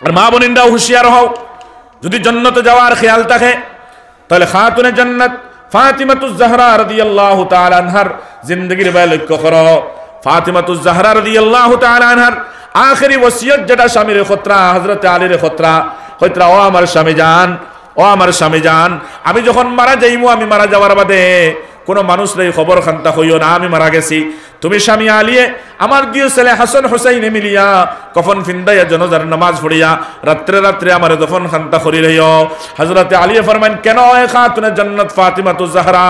আর মা বোনেরাও হুঁশিয়ার হও, যদি জান্নাতে যাওয়ার খেয়াল থাকে তাহলে খাতুনে জান্নাত ফাতিমাতুজ জাহরা রাদিয়াল্লাহু তাআলা আনহার জিন্দেগীর ব্যাপারে লক্ষ্য করো। ফাতিমাতুজ জাহরা রাদিয়াল্লাহু তাআলা আনহার আখেরি ওসিয়ত যেটা স্বামীর খতরা, হযরত আলীর খতরা, কইতরা ও আমার স্বামী জান, ও আমার স্বামী জান, আমি যখন মারা যাইমু, আমি মারা যাওয়ার বাদে কোনো মানুষরে খবর খান্তা হইও না আমি মারা গেছি। তুমি স্বামী আলিয়ে আমার দুই ছেলে হাসান হুসাইনে মিলিয়া কফন ফিন্দাইয়া জানাজার নামাজ পড়িয়া রাত্রে রাত্রে আমার দফন খান্তা করি রইও। হযরত আলী ফরমান, কেন খাতুনে জান্নাত ফাতিমাতুজ জাহরা?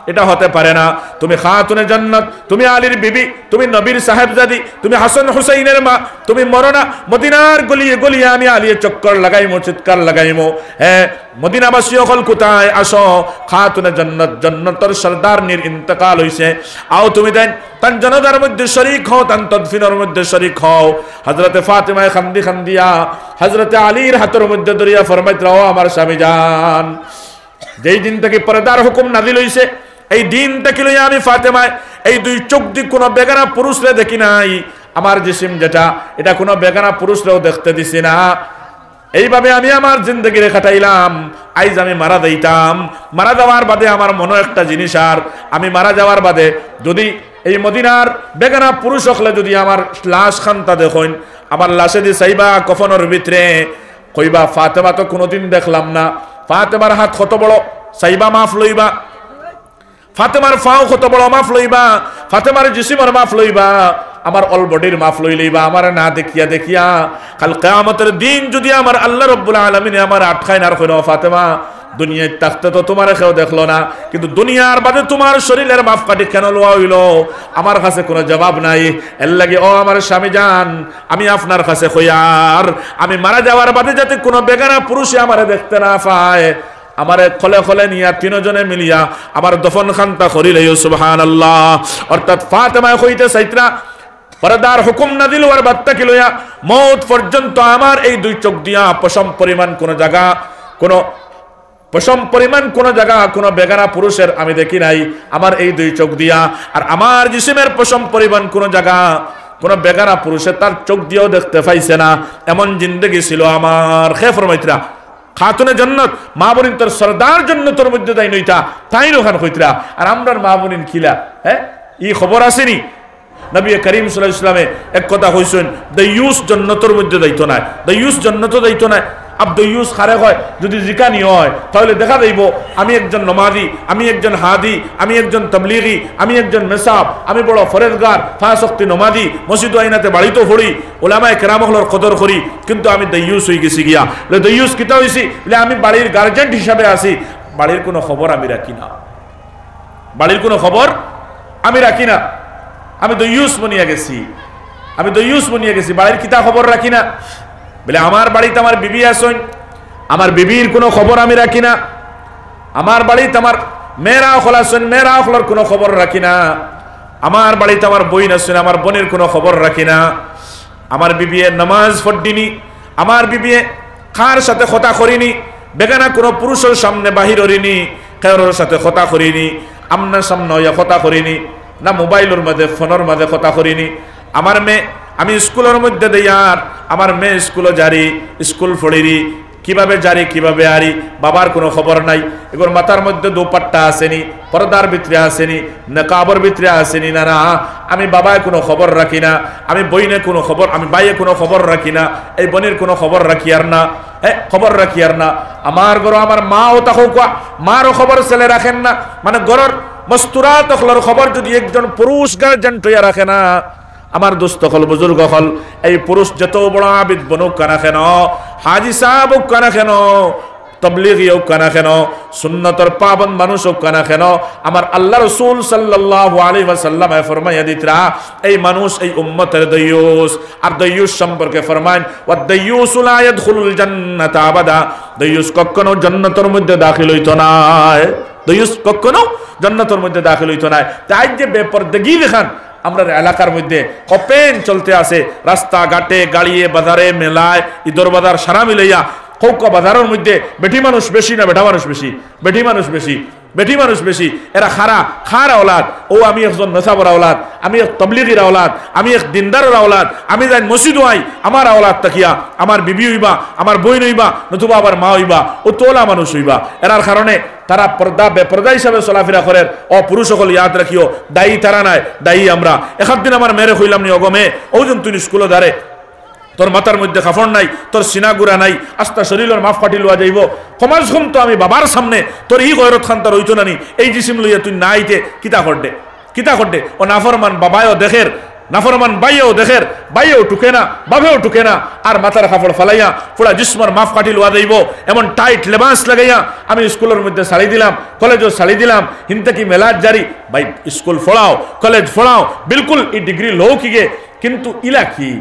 এটা হতে পারে না। তুমি খাতুনে জান্নাত, তুমি আলীর বিবি, তুমি নবীর সাহেবজাদি, তুমি হাসান হুসাইনের মা, তুমি মরনা মদিনার গলিয়ে গলিয়ে আমি আলিয়ে চক্কর লাগাইমো, চিৎকার লাগাইমো, হ্যাঁ মদিনাবাসী হল কোথায় আসো, খাতুনে জান্নাত জান্নাতের সরদার নির ইন্তেকাল হইছে, আও তুমি দেন তান জানাজার মধ্যে শরীক হও, তান তদফিনের মধ্যে শরীক হও। হযরতে ফাতিমা খান্দি খান্দিয়া হযরতে আলীর হাতের মধ্যে দরিয়া ফরমাইত, ও আমার স্বামী জান, যেই দিন থেকে পর্দার হুকুম নাযিল হইছে এই দিন থেকে লইয়া আমি ফাতেমা এই দুই চোখ দিয়ে কোনো বেগানা পুরুষরে দেখি নাই। আমার জিসিম যেটা, এটা কোনো বেগানা পুরুষরেও দেখতে দিছি না। এইভাবে আমি আমার জিন্দগি কাটাইলাম। আইজ আমি মারা যাইতাম, মারা যাওয়ার বাদে আমার মনে একটা জিনিস, আর আমি মারা যাওয়ার বাদে যদি এই মদিনার বেগানা পুরুষ হলে যদি আমার লাশ খান্তা দেখুন, আমার লাশে দিয়ে চাইবা কফনের ভিতরে, কইবা ফাতেমা তো কোনোদিন দেখলাম না, ফাতেমার হাত কত বড়, চাইবা মাফ লইবা, ফাতেমার ফাও কত বড় মাফ লইবা, ফাতেমার জিসিমের মাফ লইবা, আমার অল বডির মাফ লই লইবা, আমার না দেখিয়া দেখিয়া কাল কিয়ামতের দিন যদি আমার আল্লাহ রাব্বুল আলামিন আমার আটকায় না রাখেন, ফাতেমা দুনিয়ায় থাকতে তো তোমার কেউ দেখলো না, কিন্তু দুনিয়ার বাদে তোমার শরীরের মাফ কাটি কেন লওয়া হইল, আমার কাছে কোনো জবাব নাই। এর লাগে ও আমার স্বামী জান, আমি আপনার কাছে কইয়ার, আমি মারা যাওয়ার বাদে যাতে কোনো বেগানা পুরুষে আমারে দেখতে না পায়, আমারে খলে খলে নিয়া তিনজনে মিলিয়া আমার দফন খান্তা করিলে সুবহানাল্লাহ। অর্থাৎ ফাতেমা কইতে চাইতরা পর্দার হুকুম নাযিল হওয়ার বাদ থেকে লইয়া মওত পর্যন্ত আমার এই দুই চোখ দিয়া পশম পরিমাণ কোন জায়গা, কোন পশম পরিমাণ কোন জায়গা কোন বেগানা পুরুষের আমি দেখি নাই, আমার এই দুই চোখ দিয়া। আর আমার জিসিমের পশম পরিমাণ কোন জায়গা কোন বেগানা পুরুষের তার চোখ দিয়েও দেখতে পাইছে না, এমন জিন্দেগি ছিল আমার। খে ফরমাইতরা খাতুনে জান্নাত মা বোনিন তোর সরদার জান্নাতের মধ্যে তাই নইতা, তাই ওখান কইতরা। আর আমরার মা বোনিন খিলা, হ্যাঁ ই খবর আসেনি? নবী করিম সাল্লাল্লাহু আলাইহি ওয়াসাল্লামে এক কথা কইছেন, দাইয়ুস জান্নাতের মধ্যে যাইতো না, দাইয়ুস জান্নাতে যাইতো না। আব দাইয়ুস খারে হয় যদি জিকানি হয় তাহলে দেখা যাইব আমি একজন নমাজি, আমি একজন হাদি, আমি একজন তাবলীগী, আমি একজন মেসাব, আমি বড় ফরেজগার, 5 ওয়াক্ত নমাজি, মসজিদ আইনাতে বাড়িতো পড়ি, উলামায়ে কেরাম হলর কদর করি, কিন্তু আমি দাইয়ুস হই গেছি গিয়া। বলে দাইয়ুস কিতা হইছি? বলে আমি বাড়ির গার্জেন্ট হিসাবে আছি, বাড়ির কোনো খবর আমি রাখি না, বাড়ির কোনো খবর আমি রাখি না, আমি দাইয়ুস বনিয়া গেছি, আমি দাইয়ুস বনিয়া গেছি, বাড়ির কিতা খবর রাখি না। বলে আমার বাড়িতে আমার বিবি আসেন, আমার বিবির কোনো খবর আমি রাখি না, আমার বাড়িতে আমার মেয়েরা খোলা আসেন, মেয়েরা খোলার কোনো খবর রাখি না, আমার বাড়িতে আমার বোন আসেন, আমার বোনের কোনো খবর রাখি না, আমার বিবিয়ে নামাজ পড়িনি, আমার বিবিয়ে কার সাথে কথা করিনি, বেগানা কোনো পুরুষের সামনে বাহির হরিনি, কারোর সাথে কথা করিনি, আমনার সামনে হইয়া কথা করিনি, না মোবাইলের মধ্যে ফোনের মধ্যে কথা করিনি। আমার মেয়ে আমি স্কুলের মধ্যে দেয়ার, আমার মেয়ে স্কুলে জারি, স্কুল পড়িরি, কিভাবে জারি কিভাবে আরি, বাবার কোনো খবর নাই। এবার মাথার মধ্যে দোপাট্টা আসেনি, পর্দার ভিতরে আসেনি, নেকাবর ভিতরে আসেনি, না না আমি বাবায় কোনো খবর রাখি না, আমি বইনে কোনো খবর, আমি বাইয়ে কোনো খবর রাখি না, এই বোনের কোনো খবর রাখি আর না, খবর রাখি আর না। আমার ঘর আমার মাও তাকে মারও খবর ছেলে রাখেন না, মানে ঘরের মস্তুরাত হলার খবর যদি একজন পুরুষ গার্জেন তৈয়া রাখে না, আমার দোস্ত হল বুজুর্গ হল, এই পুরুষ যত বড় আবিদ বনুক কানা কেন, হাজি সাহেব হোক কানা কেন, তবলিগি হোক কানা কেন, সুন্নতর পাবন মানুষ হোক কানা কেন, আমার আল্লাহ রাসূল সাল্লাল্লাহু আলাইহি ওয়াসাল্লাম ফরমাইয়া দিতরা এই মানুষ এই উম্মতের দাইয়ুস। আর দাইয়ুস সম্পর্কে ফরমান, ওয়া দাইয়ুসু লা ইয়াদখুলুল জান্নাতা আবাদা, দাইয়ুস কখনো জান্নাতের মধ্যে দাখিল হইতো না, দাইয়ুস কখনো জান্নাতের মধ্যে দাখিল হইতো না। তাই যে বেপরদগি দেখান আমরা এলাকার মধ্যে ওপেন চলতে আছে, রাস্তা ঘাটে গাড়িয়ে বাজারে মেলায় ঈদর বাজার সারা মিলাইয়া হোক বাজারের মধ্যে বেটি মানুষ বেশি না বেটা মানুষ বেশি? বেটি মানুষ বেশি। বেটি মানুষ বেশি, এরা খারা ওলাদ। ও আমি একজন নেশাবরা ওলাদ, আমি এক তবলিগির ওলাদ, আমি এক দিনদারের ওলাদ, আমি যাই মসজিদ আই, আমার ওলাদ তাকিয়া আমার বিবি হইবা, আমার বই হইবা, নতুবা আবার মা হইবা, ও তোলা মানুষ হইবা। এরার কারণে তারা পর্দা বেপর্দা হিসাবে চলাফেরা করে। ও পুরুষ সকল ইয়াদ রাখিও, দায়ী তারা নাই, দায়ী আমরা। একদিন আমার মেরে হইলাম নি, অগমে ওজন তুই স্কুলে দাঁড়ে, তোর মাথার মধ্যে কাফড় নাই, তোর সিনা গুড়া নাই, আস্তা শরীরের মাফ ফাটি লওয়া যাইব। কমাস ঘুম তো আমি বাবার সামনে তোর ই গয়রত খান তোর হইতো নানি, এই জিসিম লইয়া তুই না আইতে কিতা করডে। ও নাফরমান বাবায়ও দেখের, নাফরমান বাইয়েও দেখের, বাইয়েও টুকে না, বাবেও টুকে না, আর মাথার কাপড় ফালাইয়া পুরা জিসমর মাফ কাটি লওয়া যাইব। এমন টাইট লেবাস লাগাইয়া আমি স্কুলের মধ্যে শাড়ি দিলাম, কলেজও শাড়ি দিলাম, হিনতে কি মেলাজ জারি ভাই, স্কুল ফোড়াও, কলেজ ফোড়াও, বিলকুল এই ডিগ্রি লও কি গে, কিন্তু ইলা কি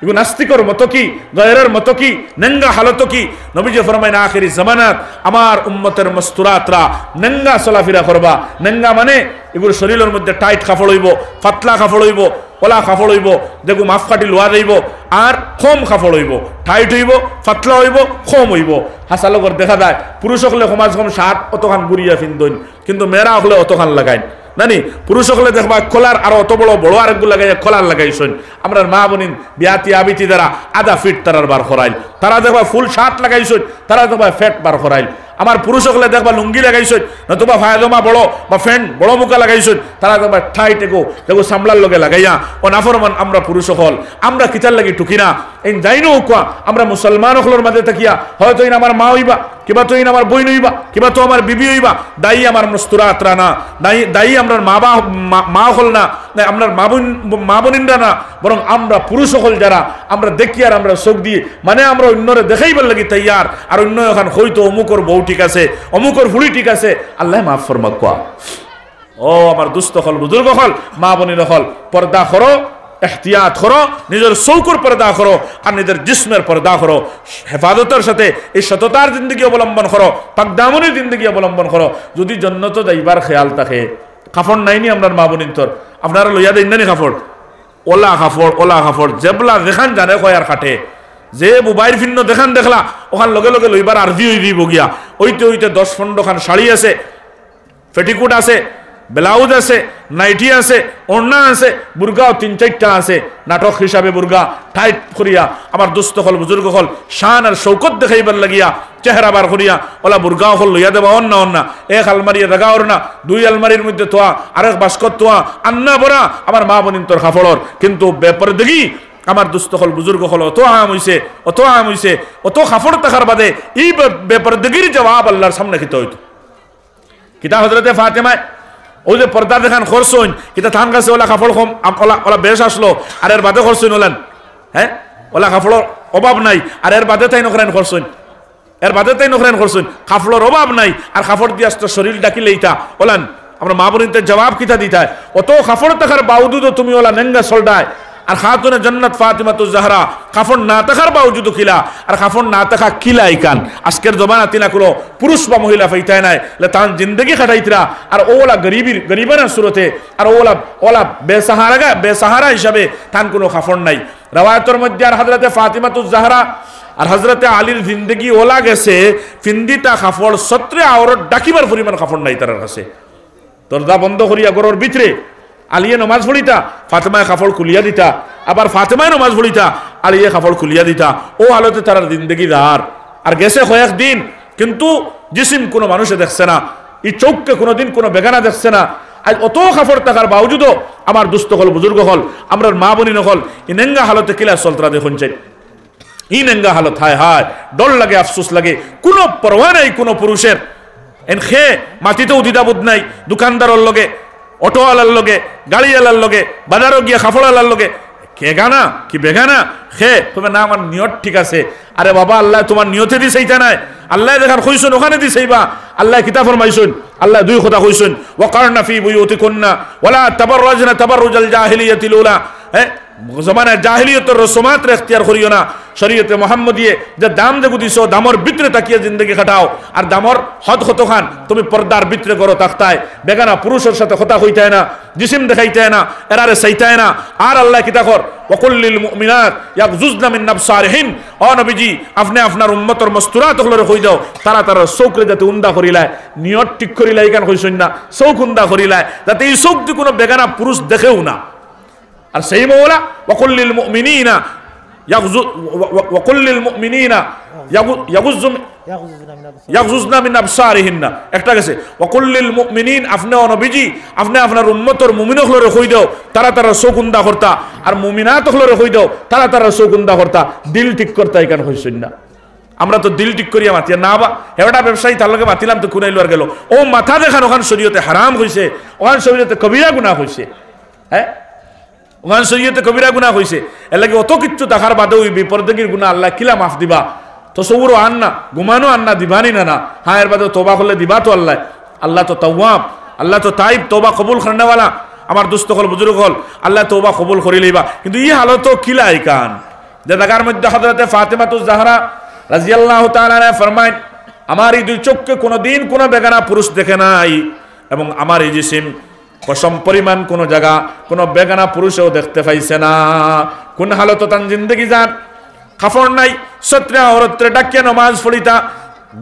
এগুলো নাস্তিকর মতো কি, গয়রের মতো কি, নেঙ্গা হালত কি? নবীজি ফরমায় না আখিরি জামানাত আমার উম্মতের মস্তুরাতরা নেঙ্গা চলাফেরা করবা। নেঙ্গা মানে এগুলো শরীরের মধ্যে টাইট কাপড় হইব, পাতলা কাপড় হইব, ওলা কাপড় হইব, দেখো মাফ কাটি লোয়া যাইব, আর কম কাপড় হইব, টাইট হইব, পাতলা হইব, কম হইব। হাসালগর দেখা যায় পুরুষ হলে সমাজ কম শার্ট অতখান গুড়িয়া ফিন্দইন, কিন্তু মেয়েরা হলে অতখান লাগাইন নানি। পুরুষ হলে দেখবা খোলার আর অত বড় বড় আরেকগুলো লাগাই খোলার লাগাইছেন। আমরা মা বোনিন বিয়াতি আবিতি দ্বারা আধা ফিট তারার বার করাইল, তারা দেখবা ফুল শার্ট লাগাইছেন, তারা দেখবা ফ্যাট বার করাইল। আমার পুরুষ হলে দেখবা লুঙ্গি লাগাইছেন, নতুবা ফায়দমা বড় বা ফ্যান্ট বড় মুখা লাগাইছেন, তারা দেখবা ঠাই টেকো দেখো সামলার লগে লাগাইয়া। ও নাফরমান আমরা পুরুষ হল, আমরা কিতার লাগি টুকি না এই যাইনো কোয়া। আমরা মুসলমান হলের মাঝে থাকিয়া হয়তো ইন আমার মা হইবা, কিবা তো ইন আমার বই নইবা, কিবা তো আমার বিবি হইবা, দায়ী আমার মস্তুরাতরা না, দায়ী আমরা মা হল না, আপনার মা বোনিনরা না, বরং আমরা পুরুষ হল যারা আমরা দেখি আর আমরা চোখ দিয়ে মানে আমরা অন্যরে দেখাইবার লাগি তৈয়ার, আর অন্য এখন হয়তো অমুকর বউ ঠিক আছে, অমুকর ফুড়ি ঠিক আছে, আল্লাহ মাফ ফরমাক কোয়া। ও আমার দুস্থ হল, বুজুর্গ হল, মা বোনির হল, পর্দা করো, এহতিয়াত করো, নিজের চৌকুর পর্দা করো, আর নিজের জিসমের পর্দা করো, হেফাজতের সাথে এই সততার জিন্দগি অবলম্বন করো, পাকদামনির জিন্দগি অবলম্বন করো। যদি জন্নত যাইবার খেয়াল থাকে, কাপড় নাইনি আপনার মা বোনির তোর, আপনারা লইয়া দেন নানি কাপড়, ওলা কাপড় জেবলা দেখান জানে কয়ার কাটে, যে মোবাইল ভিন্ন দেখান দেখলা ওখান লগে লগে লইবার আর্জি হয়ে দিব গিয়া। ওইতে 10-15 খান শাড়ি আছে, পেটিকুট আছে, ব্লাউজ আছে, নাইটি আছে, ওড়না আছে, বুর্গাও 3-4টা আছে, নাটক হিসাবে বুর্গা টাইট করিয়া আমার দুস্থ হল, বুজুর্গ হল, শান আর শৌকত দেখাইবার লাগিয়া চেহারা বার করিয়া ওলা বুর্গাও হল লইয়া দেবা অন্য এক আলমারি রাগা ওড়না, 2 আলমারির মধ্যে তোয়া, আরেক বাস্কত তোয়া, আন্না বরা আমার মা বোনিন তোর কাপড়র। কিন্তু ব্যাপার দেখি আমার দুস্থ হল, বুজুর্গ হল, অত আম হইছে, অত কাপড় থাকার বাদে এই ব্যাপার দেখির জবাব আল্লাহর সামনে খেতে হইতো। কিতা হযরতে ফাতেমায় ওই যে পর্দা দেখান খরচইন, কিতা থান গাছে ওলা কাপড় কম, ওলা বেশ আসলো, আর এর বাদে খরচইন ওলান, হ্যাঁ ওলা কাপড়ের অভাব নাই, আর এর বাদে তাই নকরেন খরচইন, কাপড়ের অভাব নাই, আর কাপড় দিয়ে আসতো শরীর ডাকিলে ইতা ওলান। আমরা মা বোনিতে জবাব কিতা দিতায়, অত কাপড় থাকার বাউজুদ তুমি ওলা নেঙ্গা সলডায়। আর খাতুনে জান্নাত ফাতিমাতুজ জাহরা কাফন না থাকার বাউজুদ কিলা, আর কাফন না থাকা কিলা ইকান আজকের জমানা তিনা কোনো পুরুষ বা মহিলা ফাইতায় নাই, তান জিন্দগি খাটাইতরা। আর ওলা গরিবানা সুরতে, আর ওলা বেসাহারা হিসাবে তান কোনো কাফন নাই। রওয়ায়াতের মধ্যে আর হযরতে ফাতিমাতুজ জাহরা আর হযরতে আলীর জিন্দগি ওলা গেছে, ফিন্দিটা কাপড় সত্রে আওরত ডাকিবার পরিমাণ কাপড় নাই তার কাছে। দরজা বন্ধ করিয়া গরর ভিতরে আলিয়ে নমাজ পড়িতা, ফাতেমায় কাপড় খুলিয়া দিতা, আবার ফাতেমায় নমাজ পড়িতা, আলিয়ে কাপড় খুলিয়া দিতা। ও আলোতে তার জিন্দগি দার আর গেছে কয়েকদিন, কিন্তু জিসিম কোনো মানুষে দেখছে না, এই চোখকে কোনোদিন কোনো বেগানা দেখছে না। আজ অত কাপড় থাকার বাউজুদও আমার দুস্থ হল, বুজুর্গ হল, আমরা মা বোনিন হল, ই নেঙ্গা হালতে কিলা চলতরা দেখুন চাই, ই নেঙ্গা হালত, হায় ডর লাগে, আফসোস লাগে, কোনো পরোয়া নাই কোনো পুরুষের। এন খে মাটিতেও দ্বিধাবোধ নাই, দোকানদারের লগে, অটোওয়ালার লগে, গাড়িওয়ালার লগে, বাজারও গিয়া কাপড়ওয়ালার লগে, কে গানা কি বেগানা খে তুমি না আমার নিয়ত ঠিক আছে। আরে বাবা, আল্লাহ তোমার নিয়তে দিছেইতা নাই, আল্লাহ দেখার কইছেন ওখানে দিছেইবা। আল্লাহ কিতাব ফরমাইছেন, আল্লাহ দুই কথা কইছেন, ওয়াকারনা ফি বুয়ুতিকুন্না ওয়ালা তাবাররাজনা তাবাররুজাল জাহিলিয়াতিল উলা। জমানায় জাহিলিয়তের রসমাত এখতিয়ার করিও না, শরীয়তে মুহাম্মদিয়ে যে দাম যে দিছো দামর ভিতরে তাকিয়ে জিন্দগি কাটাও। আর দামর হদ হত খান তুমি পর্দার ভিতরে করো তাকতায়, বেগানা পুরুষের সাথে কথা কইতায় না, জিসিম দেখাইতায় না, এরারে চাইতায় না। আর আল্লাহ কিতা কর ওয়াকুল্লিল মুমিনাত ইয়াগজুজনা মিন আবসারিহিন, ও নবীজি আপনি আপনার উম্মতর মস্তুরাত হলরে কই দাও তারা তারা চৌকরে যাতে উন্দা করিলায়, নিয়ত ঠিক করিলাই কেন কইছেন না, চৌক উন্দা করিলায় যাতে এই চৌক দি কোনো বেগানা পুরুষ দেখেও না। আর সেই মওলা ওয়াকুল্লিল মুমিনিনা ওয়াকুল্লিল মুমিনিনা ইয়াগজুজনা মিন আবসারিহিন্না, একটা গেছে ওয়াকুল্লিল মুমিনিন আপনি ও নবীজি আপনি আপনার উম্মতর মুমিন হলরে কই দাও তারা তারা চৌক উন্দা করতা, আর মুমিনাত হলরে কই দাও তারা তারা চৌক উন্দা করতা, দিল ঠিক করতা কেন কইছেন না। আমরা তো দিল ঠিক করিয়া মাতিয়া না বা হেটা ব্যবসায়ী তার লগে মাতিলাম তো কুনাইলো আর গেল, ও মাথা দেখান ওখান শরীয়তে হারাম হইছে, ওখান শরীয়তে কবিরা গুনাহ হইছে, হ্যাঁ ওখান শরীয়তে কবিরা গুনাহ হইছে। এর লাগে অত কিচ্ছু দেখার বাদে ওই বিপরদিগির গুনাহ আল্লাহ কিলা মাফ দিবা, তো সৌরও আন না, ঘুমানো আন না, দিবানি না না, হ্যাঁ এর বাদে তোবা করলে দিবা তো আল্লাহ। আল্লাহ তো তাওয়াব, আল্লাহ তো তাইব, তোবা কবুল করনেওয়ালা। আমার দুস্থ হল বুজুর্গ হল আল্লাহ তোবা কবুল করি লইবা। কিন্তু ই হালত কিলা ইকান যে জায়গার মধ্যে হযরতে ফাতেমাতুজ জাহরা রাদিয়াল্লাহু তাআলা আনহা ফরমায় আমার এই দুই চোখকে কোনোদিন কোনো বেগানা পুরুষ দেখে নাই, এবং আমার এই জিসিম কসম পরিমাণ কোন জায়গা কোন বেগানা পুরুষও দেখতে পাইছে না। কোন হালত তান জিন্দগি যান কাফড় নাই, সত্রা অরত্রে ডাকিয়া নমাজ পড়িতা,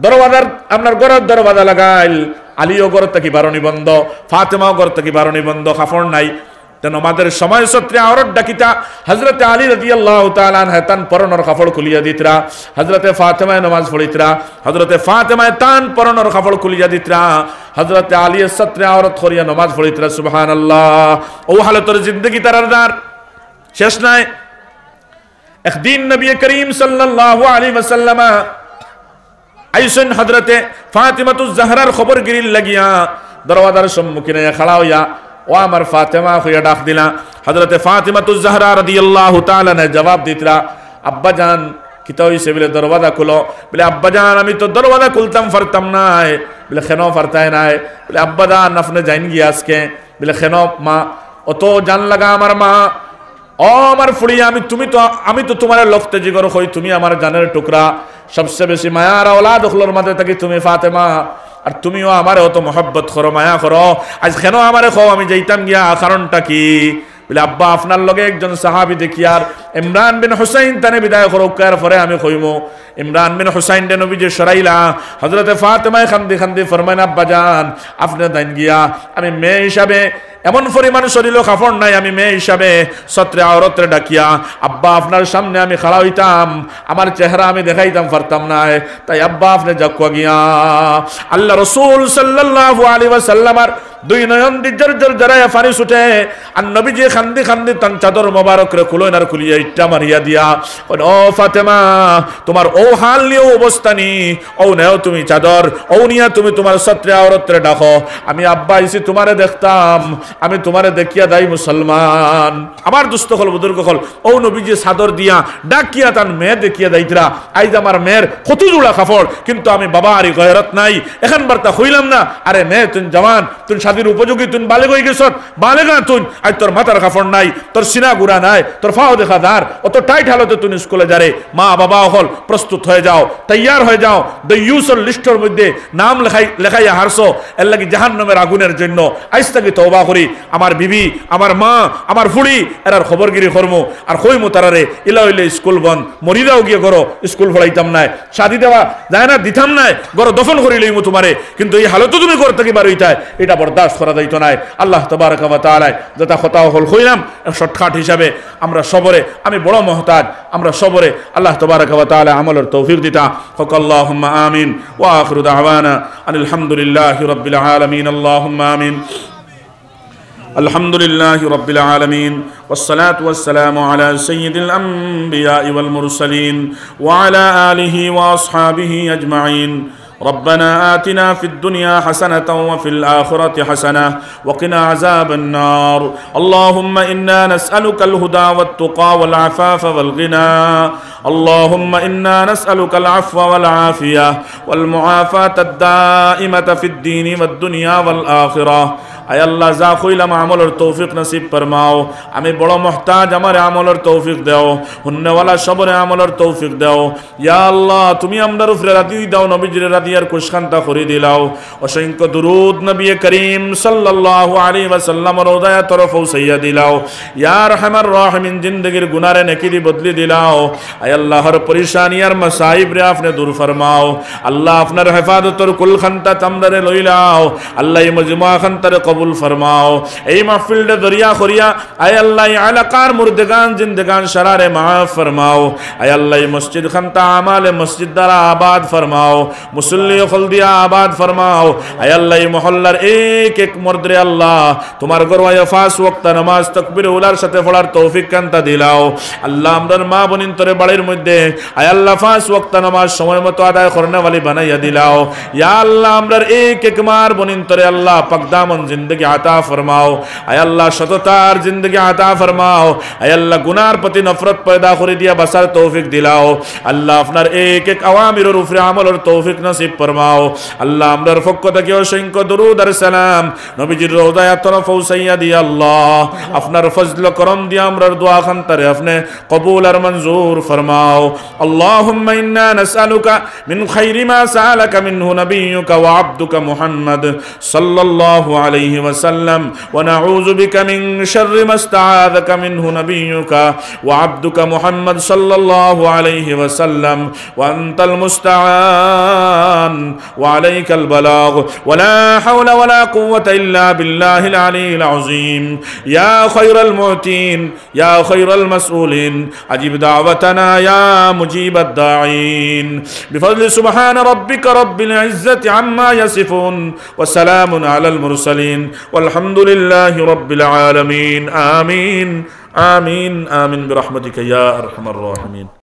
দরওয়াজার আপনার ঘরের দরওয়াজা লাগাইল, আলীও ঘর থেকে বারণী বন্ধ, ফাতেমাও ঘর থেকে বারণী বন্ধ, কাফড় নাই। তেন আমাদের সময় সত্রে আওরত ডাকিতা হযরতে আলী রাদিয়াল্লাহু তাআলা আনহা তান পরনের কাপড় খুলিয়া দিতরা, হযরতে ফাতেমায় নামাজ পড়িতরা, হযরতে ফাতেমায় তান পরনের কাপড় খুলিয়া দিতরা, হযরতে আলী সত্রে আওরত করিয়া নামাজ পড়িতরা। সুবহানাল্লাহ। ও হালতর জিন্দেগি তারার শেষ নাই। একদিন নবী করিম সাল্লাল্লাহু আলাইহি ওয়াসাল্লাম আইসেন হযরতে ফাতিমাতুজ জাহরার খবর গিরিল লাগিয়া দরওয়াজার সম্মুখে খাড়া হইয়া ও আমার ফাতেমা হইয়া ডাক দিলা। হযরতে ফাতিমাতুজ জাহরা রাদিয়াল্লাহু তাআলা নে জবাব দিতরা, আব্বা জান কিতা হইছে বলে দরওয়াজা খুলো। বলে আব্বা জান আমি তো দরওয়াজা খুলতাম পারতাম না। বলে কেন পারতাই নাই? বলে আব্বা জান আপনি যাইন গিয়া আজকে। বলে কেন মা? অত জান লাগা আমার মা, ও আমার ফুড়িয়া আমি তো তোমার লফতে জিগর হই, তুমি আমার জানের টুকরা, সবচেয়ে বেশি মায়ার আওলাদ হলোর মাঝে থাকি তুমি ফাতেমা, আর তুমিও আমারে অত মহব্বত করো, মায়া করো। আজ কেন আমারে খাও আমি যাইতাম গিয়া, কারণটা কি? বলে আব্বা আপনার লগে একজন সাহাবি দেখি আর ইমরান বিন হুসাইন তানে বিদায় করোকার পরে আমি কইমু ইমরান বিন হুসাইন দে নবী যে সরাইলা। হযরতে ফাতেমা খান্দি খান্দি ফরমাইন আব্বা জান আপনি দাইন গিয়া আমি মেয়ে হিসাবে এমন পরিমাণ শরীর কাপড় নাই, আমি মেয়ে হিসাবে সত্রে আওরতে ডাকিয়া আব্বা আপনার সামনে আমি খাড়া হইতাম, আমার চেহারা আমি দেখাইতাম পারতাম না। তাই আব্বা আপনি যাকুয়া গিয়া। আল্লাহ রাসূল সাল্লাল্লাহু আলাইহি ওয়াসাল্লামার দুই নয়ন দিজর জর জরায়া ফানি ছুটে, আর নবীজি খান্দি খান্দি তান চাদর মোবারক রে খুলইন আর খুলিয়া ইট্টা মারিয়া দিয়া ও ফাতেমা তোমার ও হাল নিয়ে অবস্থা নি, ও নেও তুমি চাদর, ও নিয়া তুমি তোমার সত্রে আওরতে ডাকো। আমি আব্বা আইছি তোমারে দেখতাম, আমি তোমারে দেখিয়া দাই মুসলমান। আমার দুস্থ হল বুজুর্গ হল ও নবীজি চাদর দিয়া ডাকিয়া তার মেয়ে দেখিয়া দাইতরা। আইজ আমার মেয়ের কত জোড়া কাপড়, কিন্তু আমি বাবা আরি গয়রত নাই, এখন বার্তা হইলাম না। আরে মেয়ে তুই জওয়ান, তুই শাদির উপযোগী, তুই বালেগ হয়ে গেছ, বালেগা তুই। আজ তোর মাথার কাপড় নাই, তোর সিনা গুড়া নাই, তোর ফাও দেখা দার, অত টাইট হালতে তুই স্কুলে যারে। মা বাবা হল প্রস্তুত হয়ে যাও, তৈয়ার হয়ে যাও, দ্য ইউসর লিস্টের মধ্যে নাম লেখাইয়া হারছো, এর লাগি জাহান্নামের আগুনের জন্য। আইজ থেকে তওবা করি, আমার বিবি, আমার মা, আমার ফুড়ি এরার খবরগিরি করমু আর কইমু তারারে ইলা হইলে স্কুল বন্ধ, মরিদাও গিয়ে করো, স্কুল পড়াইতাম নাই, শাদি দেওয়া যায় না, দিতাম নাই, গড় দফন করি লইমু তোমারে। কিন্তু এই হালত তুমি করতে কি বারইতাই, এটা বরদাস্ত করা যাইতো নাই। আল্লাহ তাবারক ওয়া তাআলা যেটা কথা হল কইলাম শর্টকাট হিসাবে আমরা সবরে, আমি বড় মহতাজ, আমরা সবরে আল্লাহ তাবারক ওয়া তাআলা আমলের তৌফিক দিতা। ফাকাল্লাহুম্মা আমিন ওয়া আখিরু দাওয়ানা আলহামদুলিল্লাহি রাব্বিল আলামিন। আল্লাহুম্মা আমিন। الحمد لله رب العالمين، والصلاة والسلام على سيد الأنبياء والمرسلين وعلى آله وأصحابه أجمعين. ربنا آتنا في الدنيا حسنة وفي الآخرة حسنة وقنا عذاب النار. اللهم إنا نسألك الهدى والتقى والعفاف والغنى. اللهم إنا نسألك العفو والعافية والمعافاة الدائمة في الدين والدنيا والآخرة. আয় আল্লাহ যা কইলাম আমলের তৌফিক নসিব ফরমাও আমি বড় মুহতাজ আমার আমলের তৌফিক দাও হুন্নওয়ালা সবরে আমলের তৌফিক দাও ইয়া আল্লাহ তুমি আমরার উপরে রাদি দাও নবীজির রাদিয়ার কুশখান্তা করে দিলাও অসংখ্য দুরূদ নবী করিম সাল্লাল্লাহু আলাইহি ওয়াসাল্লামের উদয়া তরফ পৌঁছাইয়া দিলাও ইয়া আরহামার রাহিমিন জিন্দেগির গুনারে নেকি দি বদলি দিলাও আয় আল্লাহর পরেশানি আর মাসাইব রে আপনি দূর ফরমাও আল্লাহ আপনার হেফাজতর কুল খান্তা তামদারে লইলাও আল্লাহ এই মজমা খান্তারে কবুল ফরমাও এই মাহফিলটা দরিয়া করিয়া আয় আল্লাহ এলাকার মুর্দেগান জিন্দেগান শরারে মাফ ফরমাও আয় আল্লাহ মসজিদ খান্তা আমালে মসজিদ দ্বারা আবাদ ফরমাও মুসল্লি খল দিয়া আবাদ ফরমাও আয় আল্লাহ মহল্লার এক এক মর্দরে আল্লাহ তোমার গরওয়ায় ফাস ওয়াক্ত নামাজ তাকবীর উলার সাথে পড়ার তৌফিক কান্তা দিলাও আল্লাহ আমরার মা বোনিন তোরে বাড়ির মধ্যে আয় আল্লাহ ফাস ওয়াক্ত নামাজ সময় মতো আদায় করনে वाली বানাইয়া দিলাও ইয়া আল্লাহ আমরার এক এক মার বোনিন তোরে আল্লাহ পাক দামন জিন্দেগি আতা ফরমাও আয় আল্লাহ সততার জিন্দেগি আতা ফরমাও আয় আল্লাহ গুনার প্রতি নফরত পয়দা করে দিয়া বাসার তৌফিক দিলাও আল্লাহ আপনার এক এক আওয়ামিরের উপরে আমলের তৌফিক নসিব ফরমাও আল্লাহ আমরার পক্ষ থেকে অসংখ্য দরুদ আর সালাম নবীজির রওজায় তরফ পৌঁছাইয়া দিয়া আল্লাহ আপনার ফজল করম দিয়া আমরার দোয়া খানতারে আপনি কবুল আর মঞ্জুর ফরমাও আল্লাহুম্মা ইন্না নাসআলুকা মিন খাইরি মা সাআলাকা মিনহু নাবিয়্যুকা ওয়া আবদুকা মুহাম্মদ সাল্লাল্লাহু আলাইহি ওয়াসাল্লাম ওয়া নাউযু বিকা মিন শাররি মা ইসতাআযাকা মিনহু নাবিয়্যুকা ওয়া আবদুকা মুহাম্মদ সাল্লাল্লাহু আলাইহি ওয়াসাল্লাম ওয়া আনতাল মুস্তাআন ওয়া আলাইকাল বালাগ ওয়া লা হাওলা ওয়া লা কুওয়াতা ইল্লা বিল্লাহিল আলিয়্যিল আযীম ইয়া খায়রাল মুতিন ইয়া খায়রাল মাসউলিন আজিব দাওয়াতানা ইয়া মুজিবাদ দাঈন বিফadli সুবহান রাব্বিকা রাব্বিল ইজ্জাতি আম্মা ইয়াসিফুন ওয়া সালামুন আলাল মুরসালিন ওয়ালহামদুলিল্লাহি রাব্বিল আলামিন আমিন আমিন আমিন বিরহমাতিকা ইয়া আরহামার রাহিমিন।